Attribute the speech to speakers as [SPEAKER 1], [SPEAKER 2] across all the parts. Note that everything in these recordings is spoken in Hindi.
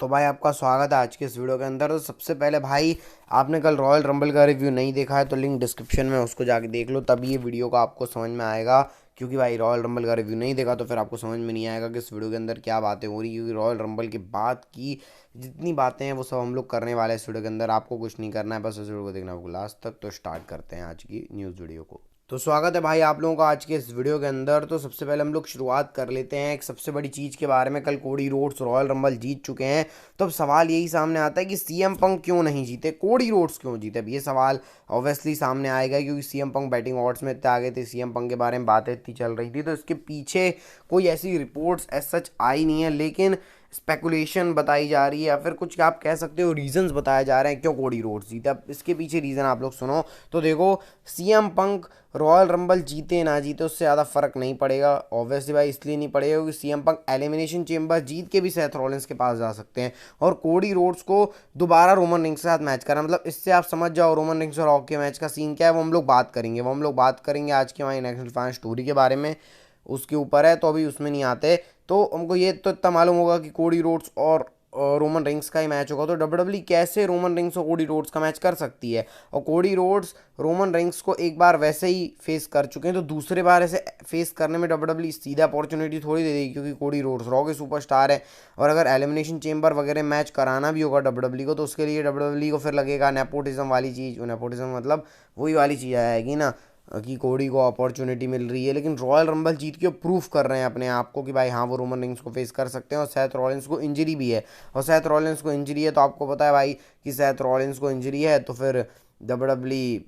[SPEAKER 1] तो भाई आपका स्वागत है आज के इस वीडियो के अंदर। तो सबसे पहले भाई, आपने कल रॉयल रंबल का रिव्यू नहीं देखा है तो लिंक डिस्क्रिप्शन में, उसको जाके देख लो, तब ये वीडियो का आपको समझ में आएगा। क्योंकि भाई रॉयल रंबल का रिव्यू नहीं देखा तो फिर आपको समझ में नहीं आएगा कि इस वीडियो के अंदर क्या बातें हो रही, क्योंकि रॉयल रंबल के बाद की जितनी बातें हैं वो सब हम लोग करने वाले हैं इस वीडियो के अंदर। आपको कुछ नहीं करना है, बस इस वीडियो को देखना होगा लास्ट तक। तो स्टार्ट करते हैं आज की न्यूज़ वीडियो को। तो स्वागत है भाई आप लोगों का आज के इस वीडियो के अंदर। तो सबसे पहले हम लोग शुरुआत कर लेते हैं एक सबसे बड़ी चीज़ के बारे में। कल कोडी रोड्स रॉयल रंबल जीत चुके हैं, तो अब सवाल यही सामने आता है कि सीएम पंक क्यों नहीं जीते, कोडी रोड्स क्यों जीते। अब ये सवाल ऑब्वियसली सामने आएगा क्योंकि सीएम पंक बैटिंग ऑर्ड्स में इतने आगे थे, सीएम पंक के बारे में बातें इतनी चल रही थी, तो इसके पीछे कोई ऐसी रिपोर्ट्स एज सच आई नहीं है, लेकिन स्पेकुलेशन बताई जा रही है या फिर कुछ आप कह सकते हो रीजंस बताए जा रहे हैं क्यों कोडी रोड्स जीते। अब इसके पीछे रीज़न आप लोग सुनो। तो देखो, सीएम पंक रॉयल रंबल जीते ना जीते उससे ज़्यादा फर्क नहीं पड़ेगा। ऑब्वियसली भाई इसलिए नहीं पड़ेगा क्योंकि सीएम पंक एलिमिनेशन चेंबर जीत के भी सेथ रॉलिंस के पास जा सकते हैं और कोडी रोड्स को दोबारा रोमन रिंग्स के साथ मैच करना, मतलब इससे आप समझ जाओ रोमन रिंग्स और रॉक के मैच का सीन क्या है। वो हम लोग बात करेंगे आज के हमारी नेशनल फैन स्टोरी के बारे में, उसके ऊपर है, तो अभी उसमें नहीं आते। तो हमको ये तो इतना मालूम होगा कि कोडी रोड्स और रोमन रिंग्स का ही मैच होगा, तो डब्ल्यू कैसे रोमन रिंग्स और कोडी रोड्स का मैच कर सकती है। और कोडी रोड्स रोमन रिंग्स को एक बार वैसे ही फेस कर चुके हैं, तो दूसरे बार ऐसे फेस करने में डब्ल्यू सीधा अपॉर्चुनिटी थोड़ी दे देगी, क्योंकि कोडी रोड्स रॉ के सुपरस्टार है। और अगर एलिमिनेशन चेंबर वगैरह मैच कराना भी होगा डब्ल्यू को, तो उसके लिए डब्ल्यू को फिर लगेगा नेपोटिज्म वाली चीज़। नेपोटिज्म मतलब वही वाली चीज़ आएगी ना कि कोडी को अपॉर्चुनिटी मिल रही है, लेकिन रॉयल रंबल जीत के प्रूफ कर रहे हैं अपने आप को कि भाई हाँ वो रोमन रिंग्स को फेस कर सकते हैं। और सेथ रॉलिंस को इंजरी भी है, और सेथ रॉलिंस को इंजरी है तो आपको पता है भाई कि सेथ रॉलिंस को इंजरी है तो फिर डब्ल्यू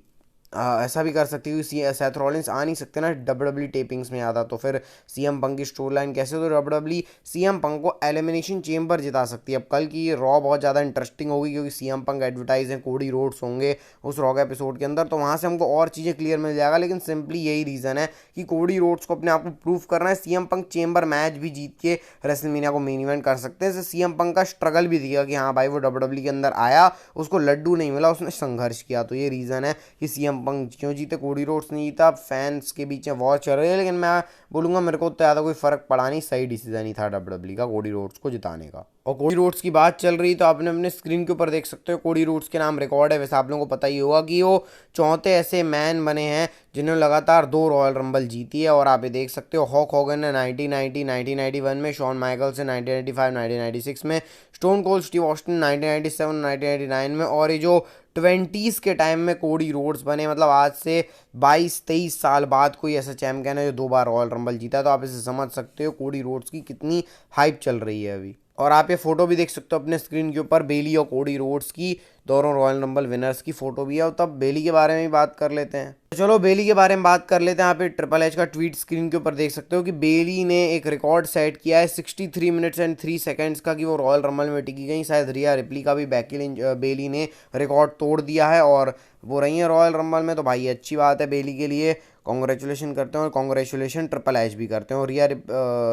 [SPEAKER 1] ऐसा भी कर सकती है कि सेथ रॉलिंस आ नहीं सकते ना डब्ल्यू टेपिंग्स में आता, तो फिर सीएम पंक की स्टोरी लाइन कैसे, तो डब्ल्यू सीएम पंक को एलिमिनेशन चेंबर जिता सकती है। अब कल की ये रॉ बहुत ज़्यादा इंटरेस्टिंग होगी क्योंकि सीएम पंक एडवर्टाइज हैं, कोडी रोड्स होंगे उस रॉ के एपिसोड के अंदर, तो वहाँ से हमको और चीज़ें क्लियर मिल जाएगा। लेकिन सिंपली यही रीज़न है कि कोडी रोड्स को अपने आप को प्रूव करना है। सीएम पंक चेंबर मैच भी जीत के रेसलमेनिया को मेन इवेंट कर सकते हैं। सीएम पंक का स्ट्रगल भी दिखेगा कि हाँ भाई वो डब्ल्यू के अंदर आया, उसको लड्डू नहीं मिला, उसने संघर्ष किया। तो ये रीज़न है कि सीएम पंक क्यों जीते, कोडी रोड्स नहीं जीता। फैंस के बीच में वॉर चल रही है, लेकिन मैं बोलूँगा मेरे को तो ज़्यादा कोई फर्क पड़ा नहीं, सही डिसीजन ही था डब्ल्यू का कोडी रोड्स को जिताने का। और कोडी रोड्स की बात चल रही तो आपने अपने स्क्रीन के ऊपर देख सकते हो कोडी रोड्स के नाम रिकॉर्ड है। वैसे आप लोगों को पता ही होगा कि वो चौथे ऐसे मैन बने हैं जिन्होंने लगातार 2 रॉयल रंबल जीती है। और आप ये देख सकते हो हॉक हॉगन ने 1990 1991 में, शॉन माइकल्स ने 1995 1996 में, स्टोन कोल्ड स्टीव ऑस्टिन 1997 1999 में, और ये जो 20s के टाइम में कोडी रोड्स बने, मतलब आज से 22-23 साल बाद कोई ऐसा चैंपियन है जो 2 बार रॉयल रंबल जीता। तो आप इसे समझ सकते हो कोडी रोड्स की कितनी हाइप चल रही है अभी। और आप ये फोटो भी देख सकते हो अपने स्क्रीन के ऊपर, बेली और कोडी रोड्स की, दोनों रॉयल रंबल विनर्स की फोटो भी है। और तब बेली के बारे में भी बात कर लेते हैं। तो चलो बेली के बारे में बात कर लेते हैं। यहाँ पे ट्रिपल एच का ट्वीट स्क्रीन के ऊपर देख सकते हो कि बेली ने एक रिकॉर्ड सेट किया है 63 मिनट्स एंड 3 सेकंड्स का, कि वो रॉयल रंबल में टिकी गई। शायद रिया रिप्ली का भी बेली ने रिकॉर्ड तोड़ दिया है और वो रही है रॉयल रंबल में। तो भाई अच्छी बात है बेली के लिए, कॉन्ग्रेचुलेशन करते हैं। और कॉन्ग्रेचुलेशन ट्रिपल एच भी करते हैं। और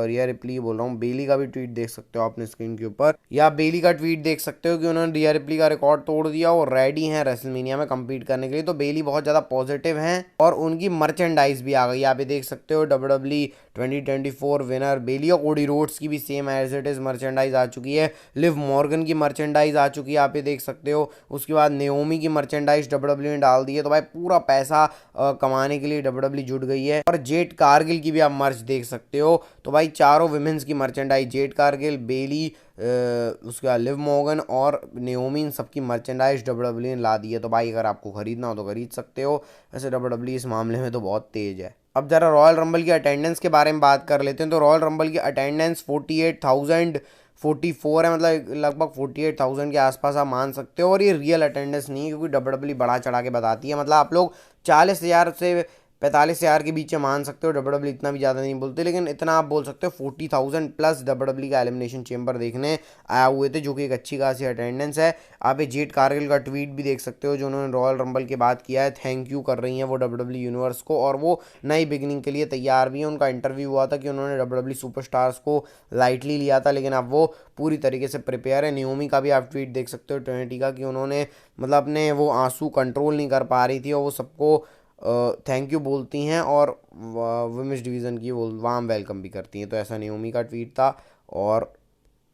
[SPEAKER 1] रिया रिप्ली बोल रहा हूँ, बेली का भी ट्वीट देख सकते हो अपने स्क्रीन के ऊपर, या बेली का ट्वीट देख सकते हो कि उन्होंने रिया रिप्ली का रिकॉर्ड तोड़ दिया और रेडी हैं रेसलमेनिया में कम्पीट करने के लिए। तो बेली बहुत ज़्यादा पॉजिटिव हैं और उनकी मर्चेंडाइज भी आ गई। आप ये देख सकते हो डब्ल्यू 2024 विनर बेली और कोडी रोड्स की भी same as it is merchandise आ चुकी है। लिव मॉर्गन की मर्चेंडाइज आ चुकी है, आप ये देख सकते हो। उसके बाद नेओमी की मर्चेंडाइज डब्ल्यू ने डाल दी है। तो भाई पूरा पैसा कमाने के लिए डब्ल्यू जुट गई है। और जेट कारगिल की भी आप मर्च देख सकते हो। तो भाई चारों विमेंस की मर्चेंडाइज, जेट कारगिल, बेली, उसके बाद लिव मॉर्गन और नेओमी, इन सबकी मर्चेंडाइज डब्ल्यू ने ला दी है। तो भाई अगर आपको खरीदना हो तो खरीद सकते हो। वैसे डब्ल्यू इस मामले में तो बहुत तेज है। अब जरा रॉयल रंबल की अटेंडेंस के बारे में बात कर लेते हैं। तो रॉयल रंबल की अटेंडेंस 48,044 है, मतलब लगभग 48,000 के आसपास आप मान सकते हो। और ये रियल अटेंडेंस नहीं है क्योंकि डब्ल्यू बढ़ा चढ़ा के बताती है, मतलब आप लोग 40,000 से 45,000 के बीच में मान सकते हो। डब्ल्यू इतना भी ज़्यादा नहीं बोलते, लेकिन इतना आप बोल सकते हो 40,000 प्लस डब्ल्यू का एलिमिनेशन चेंबर देखने आया हुए थे, जो कि एक अच्छी खासी अटेंडेंस है। आप ये जेट कारगिल का ट्वीट भी देख सकते हो जो उन्होंने रॉयल रंबल के बाद किया है। थैंक यू कर रही हैं वो डब्ल्यू यूनिवर्स को, और वो नई बिगनिंग के लिए तैयार भी हैं। उनका इंटरव्यू हुआ था कि उन्होंने डब्ल्यू सुपरस्टार्स को लाइटली लिया था, लेकिन अब वो पूरी तरीके से प्रिपेयर है। नियोमी का भी आप ट्वीट देख सकते हो ट्रिनिटी का, कि उन्होंने मतलब अपने वो आंसू कंट्रोल नहीं कर पा रही थी और वो सबको थैंक यू बोलती हैं और वुमेन्स डिवीज़न की वो वार्म वेलकम भी करती हैं। तो ऐसा नियोमी का ट्वीट था। और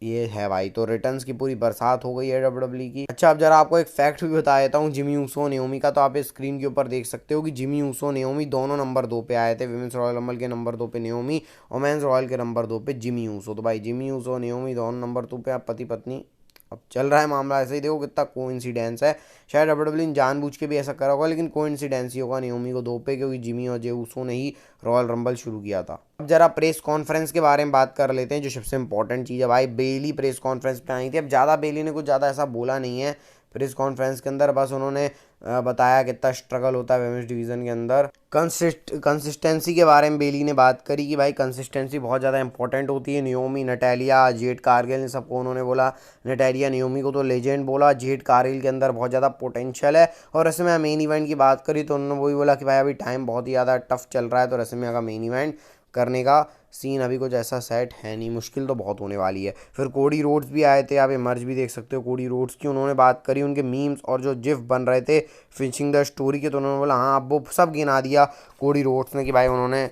[SPEAKER 1] ये है भाई, तो रिटर्न्स की पूरी बरसात हो गई है डब्ल्यूडब्ल्यू की। अच्छा, अब जरा आपको एक फैक्ट भी बता देता हूँ जिमी ऊसो नेओमी का। तो आप इस स्क्रीन के ऊपर देख सकते हो कि जिमी ऊसो नेओमी दोनों नंबर 2 पे आए थे। विमेंस रॉयल रंबल के नंबर 2 पे नेओमी और मेंस रॉयल के नंबर 2 पे जिमी ऊसो। तो भाई जिमी ऊसो नेओमी दोनों नंबर 2 पे, आप पति पत्नी। अब चल रहा है मामला ऐसे ही, देखो कितना कोइंसिडेंस है। शायद डब्ल्यूडब्ल्यू ने जानबूझ के भी ऐसा करा होगा, लेकिन कोइंसिडेंस ही होगा नेओमी को 2 पे, क्योंकि जिमी और जे ऊसो ने ही रॉयल रंबल शुरू किया था। अब जरा प्रेस कॉन्फ्रेंस के बारे में बात कर लेते हैं, जो सबसे इंपॉर्टेंट चीज़ है भाई। बेली प्रेस कॉन्फ्रेंस पे आई थी। अब ज़्यादा बेली ने कुछ ज़्यादा ऐसा बोला नहीं है प्रेस कॉन्फ्रेंस के अंदर, बस उन्होंने बताया कितना स्ट्रगल होता है वेमेंस डिवीज़न के अंदर। कंसिस्टेंसी के बारे में बेली ने बात करी कि भाई कंसिस्टेंसी बहुत ज़्यादा इंपॉर्टेंट होती है। नियोमी, नटालिया, जेड कारगिल, इन सबको उन्होंने बोला। नटालिया नियोमी को तो लेजेंड बोला, जेड कारगिल के अंदर बहुत ज़्यादा पोटेंशियल है। और रेसलमैनिया मेन इवेंट की बात करी तो उन्होंने वही बोला कि भाई अभी टाइम बहुत ही ज़्यादा टफ चल रहा है, तो रेसलमैनिया का मेन इवेंट करने का सीन अभी कुछ ऐसा सेट है नहीं, मुश्किल तो बहुत होने वाली है। फिर कोडी रोड्स भी आए थे, आप ये मर्ज भी देख सकते हो कोडी रोड्स की। उन्होंने बात करी उनके मीम्स और जो जिफ बन रहे थे फिनिशिंग द स्टोरी के, तो उन्होंने बोला हाँ, अब वो सब गिना दिया कोडी रोड्स ने कि भाई उन्होंने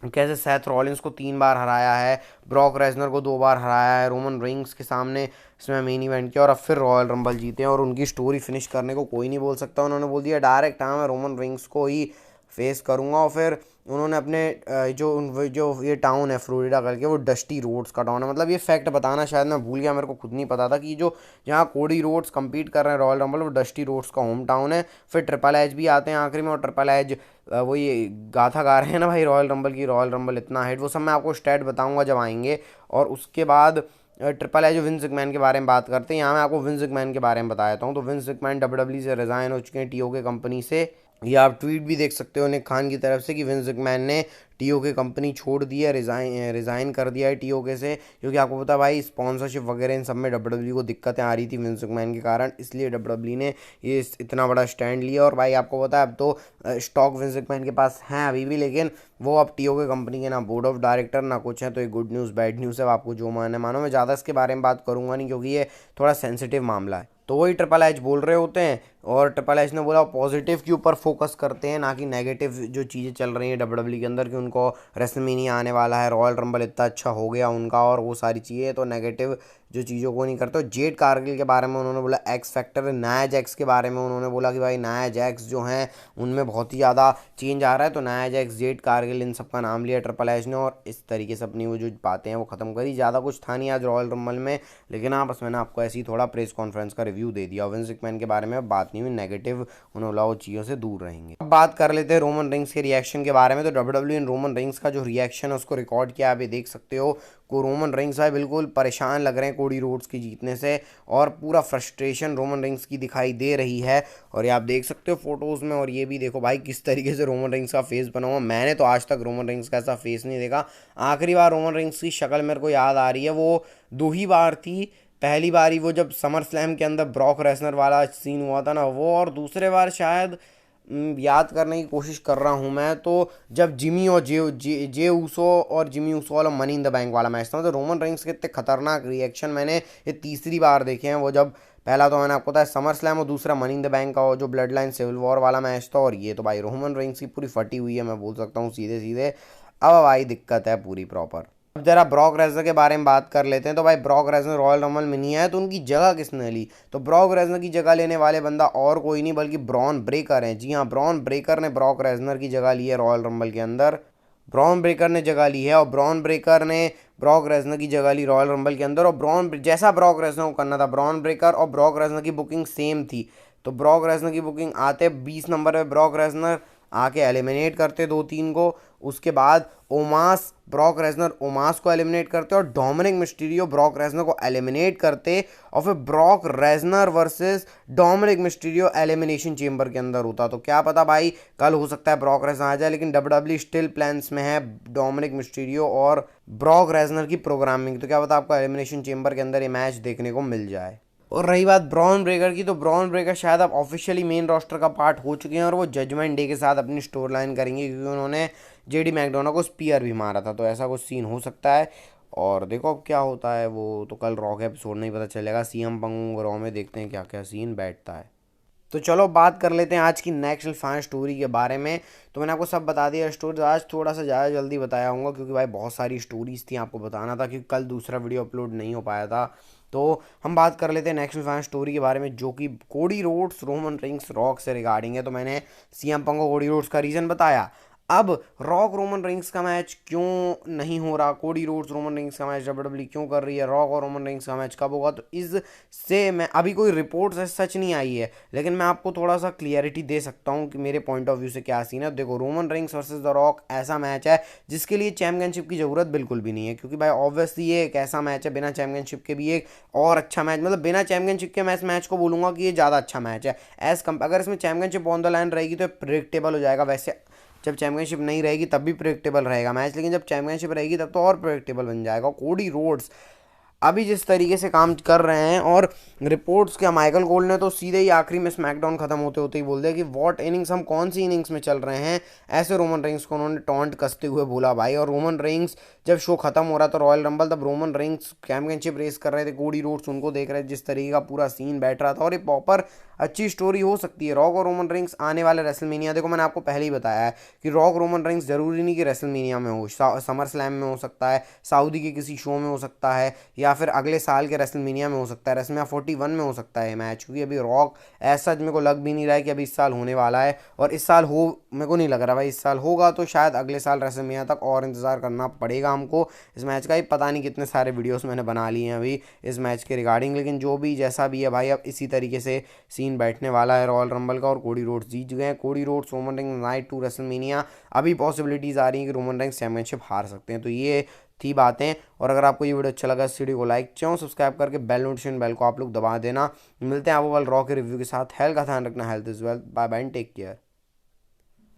[SPEAKER 1] कैसे सेथ रॉलिंस को 3 बार हराया है, ब्रॉक रेजनर को 2 बार हराया है, रोमन रिंग्स के सामने इसमें मेन इवेंट किया और अब फिर रॉयल रंबल जीते हैं। और उनकी स्टोरी फिनिश करने को कोई नहीं बोल सकता। उन्होंने बोल दिया डायरेक्ट हाँ मैं रोमन रिंग्स को ही फेस करूँगा। और फिर उन्होंने अपने जो ये टाउन है फ्लोरिडा करके, वो डस्टी रोड्स का टाउन है। मतलब ये फैक्ट बताना शायद मैं भूल गया, मेरे को खुद नहीं पता था कि जो जहाँ कोडी रोड्स compete कर रहे हैं रॉयल रंबल, वो डस्टी रोड्स का होम टाउन है। फिर ट्रिपल एच भी आते हैं आखिरी में, और ट्रिपल एच वो ये गाथा गा रहे हैं ना भाई रॉयल रंबल की, रॉयल रंबल इतना हिट, वो सब मैं आपको स्टैट बताऊंगा जब आएंगे। और उसके बाद ट्रिपल एच विंस मैकमैन के बारे में बात करते हैं। यहाँ मैं आपको विंस मैकमैन के बारे में बता देता हूँ। तो विंस मैकमैन डब्ल्यूडब्ल्यू से रिजाइन हो चुके हैं टीओके कंपनी से। ये आप ट्वीट भी देख सकते हो निक खान की तरफ से कि विंस मैकमैन ने टीओके कंपनी छोड़ दी है, रिज़ाइन कर दिया है टीओके से, क्योंकि आपको पता भाई स्पॉन्सरशिप वगैरह इन सब में डब्ल्यूडब्ल्यू को दिक्कतें आ रही थी विंस मैकमैन के कारण, इसलिए डब्ल्यूडब्ल्यू ने ये इतना बड़ा स्टैंड लिया। और भाई आपको पता है अब तो स्टॉक विंस मैकमैन के पास हैं अभी भी, लेकिन वो अब टीओके कंपनी के ना बोर्ड ऑफ डायरेक्टर ना कुछ है। तो ये गुड न्यूज़ बैड न्यूज़ है, आपको जो मानना है मानो। मैं ज़्यादा इसके बारे में बात करूँगा नहीं, क्योंकि ये थोड़ा सेंसिटिव मामला है। तो वही ट्रिपल एच बोल रहे होते हैं, और ट्रिपल एच ने बोला पॉजिटिव के ऊपर फोकस करते हैं, ना कि नेगेटिव जो चीज़ें चल रही हैं डब्ल्यूडब्ल्यू के अंदर, कि उनको रेसलमेनिया आने वाला है, रॉयल रंबल इतना अच्छा हो गया उनका और वो सारी चीज़ें, तो नेगेटिव जो चीज़ों को नहीं करते। जेड कारगिल के बारे में उन्होंने बोला, एक्स फैक्टर नाया जैक्स के बारे में उन्होंने बोला कि भाई नाया जैक्स जो हैं उनमें बहुत ही ज़्यादा चेंज आ रहा है। तो नाया जैक्स, जेड कारगिल, इन सब का नाम लिया ट्रिपल एच ने, और इस तरीके से अपनी वो जो बातें हैं वो ख़त्म करी। ज़्यादा कुछ था नहीं आज रॉयल रंबल में, लेकिन हाँ बस मैंने आपको ऐसे ही थोड़ा प्रेस कॉन्फ्रेंस का रिव्यू दे दिया। विंस मैकमैन के बारे में बात नहीं हुई, नेगेटिव उन्होंने बोला वो चीज़ों से दूर रहेंगे। अब बात कर लेते हैं रोमन रिंग्स के रिएक्शन के बारे में। तो डब्ल्यूडब्ल्यू ने रोमन रिंग्स का जो रिएक्शन है उसको रिकॉर्ड किया, आप ये देख सकते हो। को रोमन रिंग्स भाई बिल्कुल परेशान लग रहे हैं कोडी रोड्स की जीतने से, और पूरा फ्रस्ट्रेशन रोमन रिंग्स की दिखाई दे रही है। और ये आप देख सकते हो फोटोज़ में। और ये भी देखो भाई किस तरीके से रोमन रिंग्स का फेस बना हुआ, मैंने तो आज तक रोमन रिंग्स का ऐसा फेस नहीं देखा। आखिरी बार रोमन रिंग्स की शक्ल मेरे को याद आ रही है, वो 2 ही बार थी। पहली बारी वो जब समर स्लैम के अंदर ब्रॉक रेसनर वाला सीन हुआ था ना वो, और दूसरे बार शायद याद करने की कोशिश कर रहा हूँ मैं, तो जब जिमी और जे ऊसो और जिमी ऊसो वाला मनी इन द बैंक वाला मैच था। तो रोमन रिंग्स के इतने खतरनाक रिएक्शन मैंने ये तीसरी बार देखे हैं। वो जब पहला तो मैंने आपको बताया समर स्लैम, और दूसरा मनी इन द बैंक का जो ब्लड लाइन सिविल वॉर वाला मैच था। और ये तो भाई रोमन रिंग्स की पूरी फटी हुई है, मैं बोल सकता हूँ सीधे सीधे। अब भाई दिक्कत है पूरी प्रॉपर। अब जरा ब्रॉक रेजनर के बारे में बात कर लेते हैं। तो भाई ब्रॉक रेजनर रॉयल रंबल में नहीं आया, तो उनकी जगह किसने ली? तो ब्रॉक रेजनर की जगह लेने वाले बंदा और कोई नहीं बल्कि ब्रॉन ब्रेकर हैं। जी हाँ, ब्रॉन ब्रेकर ने ब्रॉक रेजनर की जगह ली है रॉयल रंबल के अंदर। ब्रॉन ब्रेकर ने जगह ली है, और ब्रॉन ब्रेकर ने ब्रॉक रेजनर की जगह ली रॉयल रंबल के अंदर। और जैसा ब्रॉक रेजनर को करना था, ब्रॉन ब्रेकर और ब्रॉक रेजनर की बुकिंग सेम थी। तो ब्रॉक रेजनर की बुकिंग आते 20 नंबर पे ब्रॉक रेजनर आके एलिमिनेट करते 2-3 को। उसके बाद ओमास, ब्रॉक रेजनर ओमास को एलिमिनेट करते, और डोमिनिक मिस्टीरियो ब्रॉक रेजनर को एलिमिनेट करते, और फिर Brock Lesnar versus Dominik Mysterio elimination chamber के अंदर होता। तो क्या पता भाई कल हो सकता है ब्रॉक रेजनर आ जाए, लेकिन डब्ल्यूडब्ल्यू स्टिल प्लान्स में है डोमिनिक मिस्टीरियो और ब्रॉक रेजनर की प्रोग्रामिंग। तो क्या पता आपको एलिमिनेशन चेंबर के अंदर ये मैच देखने को मिल जाए। और रही बात ब्रॉन ब्रेकर की, तो ब्रॉन ब्रेकर शायद अब ऑफिशियली मेन रोस्टर का पार्ट हो चुके हैं, और वो जजमेंट डे के साथ अपनी स्टोर लाइन करेंगे, क्योंकि उन्होंने जेडी मैकडोना को स्पीयर भी मारा था। तो ऐसा कुछ सीन हो सकता है, और देखो अब क्या होता है। वो तो कल रॉ के एपिसोड नहीं पता चलेगा। सीएम पंग रॉ में देखते हैं क्या क्या सीन बैठता है। तो चलो बात कर लेते हैं आज की नेक्स्ट फैन स्टोरी के बारे में। तो मैंने आपको सब बता दिया स्टोरी, आज थोड़ा सा ज़्यादा जल्दी बताया हूँ क्योंकि भाई बहुत सारी स्टोरीज थी आपको बताना था, क्योंकि कल दूसरा वीडियो अपलोड नहीं हो पाया था। तो हम बात कर लेते हैं नेक्स्ट फैन स्टोरी के बारे में, जो कि Cody Rhodes Roman rings rock से रिगार्डिंग है। तो मैंने सीएम पंग को कोडी रोड्स का रीज़न बताया। अब रॉक रोमन रिंग्स का मैच क्यों नहीं हो रहा, कोडी रोड्स रोमन रिंग्स का मैच डब्ल्यूडब्ल्यू क्यों कर रही है, रॉक और रोमन रिंग्स का मैच कब होगा, तो इससे मैं अभी कोई रिपोर्ट से सच नहीं आई है, लेकिन मैं आपको थोड़ा सा क्लियरिटी दे सकता हूँ कि मेरे पॉइंट ऑफ व्यू से क्या सीन है। देखो, Roman rings versus the rock ऐसा मैच है जिसके लिए चैंपियनशिप की ज़रूरत बिल्कुल भी नहीं है, क्योंकि भाई ऑब्वियसली ये एक ऐसा मैच है बिना चैंपियनशिप के भी एक और अच्छा मैच, मतलब बिना चैंपियनशिप के मैच को बोलूँगा कि ये ज़्यादा अच्छा मैच है अगर इसमें चैंपियनशिप ऑन द लाइन रहेगी तो प्रिडिक्टेबल हो जाएगा। वैसे जब चैंपियनशिप नहीं रहेगी तब भी प्रेडिक्टेबल रहेगा मैच, लेकिन जब चैंपियनशिप रहेगी तब तो और प्रेडिक्टेबल बन जाएगा। कोडी रोड्स अभी जिस तरीके से काम कर रहे हैं, और रिपोर्ट्स क्या, माइकल कोल ने तो सीधे ही आखिरी में स्मैकडाउन खत्म होते होते ही बोल दिया कि व्हाट इनिंग्स, हम कौन सी इनिंग्स में चल रहे हैं, ऐसे रोमन रेंग्स को उन्होंने टॉन्ट कसते हुए बोला भाई। और रोमन रेंग्स जब शो खत्म हो रहा था रॉयल रंबल, तब रोमन रेंग्स चैंपियनशिप रेस कर रहे थे, कोडी रोड्स उनको देख रहे थे, जिस तरीके का पूरा सीन बैठ रहा था। और ये प्रॉपर अच्छी स्टोरी हो सकती है रॉक और रोमन रेंग्स आने वाले रेसलमेनिया। देखो मैंने आपको पहले ही बताया है कि रॉक रोमन रेंग्स जरूरी नहीं कि रेसलमेनिया में हो, समर स्लैम में हो सकता है, सऊदी के किसी शो में हो सकता है, या फिर अगले साल के रेसलमेनिया में हो सकता है, रेसलमेनिया 41 में हो सकता है मैच, क्योंकि अभी रॉक ऐसा मेरे को लग भी नहीं रहा है कि अभी इस साल होने वाला है। और इस साल हो, मेरे को नहीं लग रहा भाई इस साल होगा, तो शायद अगले साल रेसलमेनिया तक और इंतज़ार करना पड़ेगा हमको इस मैच का। ही पता नहीं कितने सारे वीडियोस मैंने बना लिए हैं अभी इस मैच के रिगार्डिंग, लेकिन जो भी जैसा भी है भाई, अब इसी तरीके से सीन बैठने वाला है रॉयल रंबल का। और कोडी रोड्स जीत गए हैं, Cody Rhodes Roman Reigns night 2 WrestleMania. अभी पॉसिबिलिटीज़ आ रही हैं कि रोमन रेंग्स चैंपियनशिप हार सकते हैं। तो ये थी बातें। और अगर आपको ये वीडियो अच्छा लगा, इस वीडियो को लाइक चाहो सब्सक्राइब करके बेल नोटिफिकेशन बेल को आप लोग दबा देना। मिलते हैं आपको कल रॉ के रिव्यू के साथ। हेल्थ का ध्यान रखना, health is wealth. Bye bye, take care.